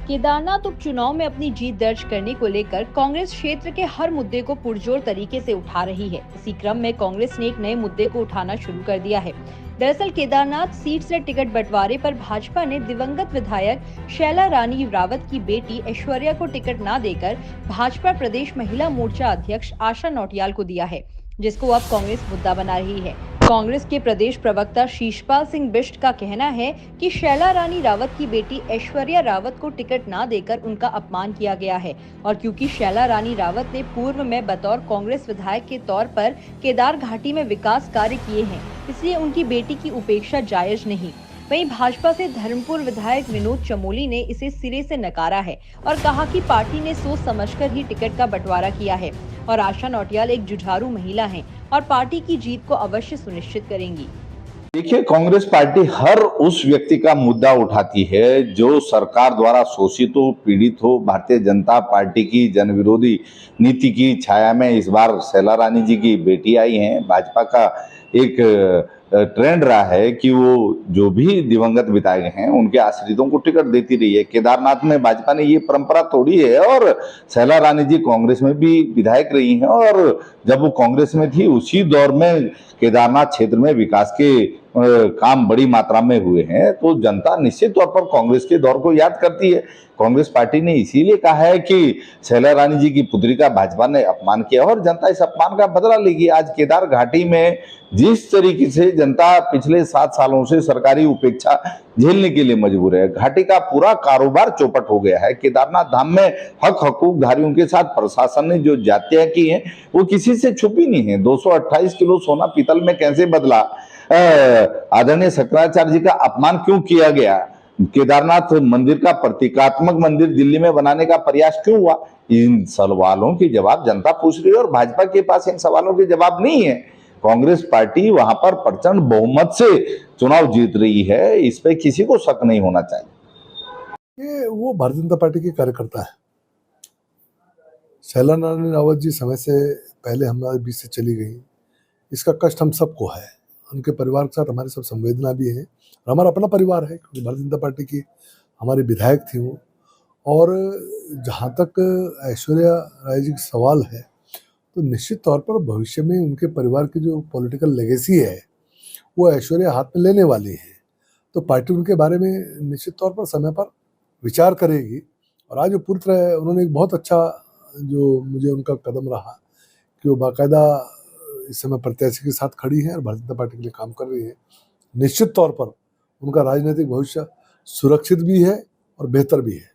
केदारनाथ उपचुनाव में अपनी जीत दर्ज करने को लेकर कांग्रेस क्षेत्र के हर मुद्दे को पुरजोर तरीके से उठा रही है। इसी क्रम में कांग्रेस ने एक नए मुद्दे को उठाना शुरू कर दिया है। दरअसल केदारनाथ सीट से टिकट बंटवारे पर भाजपा ने दिवंगत विधायक शैला रानी रावत की बेटी ऐश्वर्या को टिकट न देकर भाजपा प्रदेश महिला मोर्चा अध्यक्ष आशा नौटियाल को दिया है, जिसको अब कांग्रेस मुद्दा बना रही है। कांग्रेस के प्रदेश प्रवक्ता शीशपाल सिंह बिष्ट का कहना है कि शैला रानी रावत की बेटी ऐश्वर्या रावत को टिकट न देकर उनका अपमान किया गया है, और क्योंकि शैला रानी रावत ने पूर्व में बतौर कांग्रेस विधायक के तौर पर केदार घाटी में विकास कार्य किए हैं, इसलिए उनकी बेटी की उपेक्षा जायज नहीं। वहीं भाजपा से धर्मपुर विधायक विनोद चमोली ने इसे सिरे से नकारा है और कहा कि पार्टी ने सोच समझकर ही टिकट का बंटवारा किया है और आशा नौटियाल एक जुझारू महिला हैं और पार्टी की जीत को अवश्य सुनिश्चित करेंगी। देखिए, कांग्रेस पार्टी हर उस व्यक्ति का मुद्दा उठाती है जो सरकार द्वारा शोषित हो, पीड़ित हो। भारतीय जनता पार्टी की जनविरोधी नीति की छाया में इस बार शैला रानी जी की बेटी आई हैं। भाजपा का एक ट्रेंड रहा है कि वो जो भी दिवंगत विधायक हैं उनके आश्रितों को टिकट देती रही है। केदारनाथ में भाजपा ने ये परंपरा तोड़ी है और शैला रानी जी कांग्रेस में भी विधायक रही हैं और जब वो कांग्रेस में थी उसी दौर में केदारनाथ क्षेत्र में विकास के काम बड़ी मात्रा में हुए हैं। तो जनता निश्चित तौर पर कांग्रेस के दौर को याद करती है। कांग्रेस पार्टी ने इसीलिए कहा है कि शैला रानी जी की पुत्री का भाजपा ने अपमान किया और जनता इस अपमान का बदला लेगी। आज केदार घाटी में जिस तरीके से जनता पिछले 7 सालों से सरकारी उपेक्षा झेलने के लिए मजबूर है, घाटी का पूरा कारोबार चौपट हो गया है। केदारनाथ धाम में हकूकधारियों के साथ प्रशासन ने जो जातियां की हैं वो किसी से छुपी नहीं है। 228 किलो सोना पीतल में कैसे बदला, आदरणीय शंकराचार्य जी का अपमान क्यों किया गया, केदारनाथ मंदिर का प्रतीकात्मक मंदिर दिल्ली में बनाने का प्रयास क्यों हुआ, इन सवालों के जवाब जनता पूछ रही है और भाजपा के पास इन सवालों के जवाब नहीं है। कांग्रेस पार्टी वहां पर प्रचंड बहुमत से चुनाव जीत रही है, इस पे किसी को शक नहीं होना चाहिए। ये वो भारतीय जनता पार्टी के कार्यकर्ता है। शैला रानी रावत जी समय से पहले हमारे बीच से चली गई, इसका कष्ट हम सबको है। उनके परिवार के साथ हमारी सब संवेदना भी है, हमारा अपना परिवार है क्योंकि भारतीय जनता पार्टी की हमारी विधायक थी वो। और जहाँ तक ऐश्वर्या राय जी का सवाल है तो निश्चित तौर पर भविष्य में उनके परिवार की जो पॉलिटिकल लेगेसी है वो ऐश्वर्या हाथ में लेने वाली है, तो पार्टी उनके बारे में निश्चित तौर पर समय पर विचार करेगी। और आज वो पूरी तरह उन्होंने एक बहुत अच्छा जो मुझे उनका कदम रहा कि वो बाकायदा इस समय प्रत्याशी के साथ खड़ी है और भारतीय जनता पार्टी के लिए काम कर रही है। निश्चित तौर पर उनका राजनीतिक भविष्य सुरक्षित भी है और बेहतर भी है।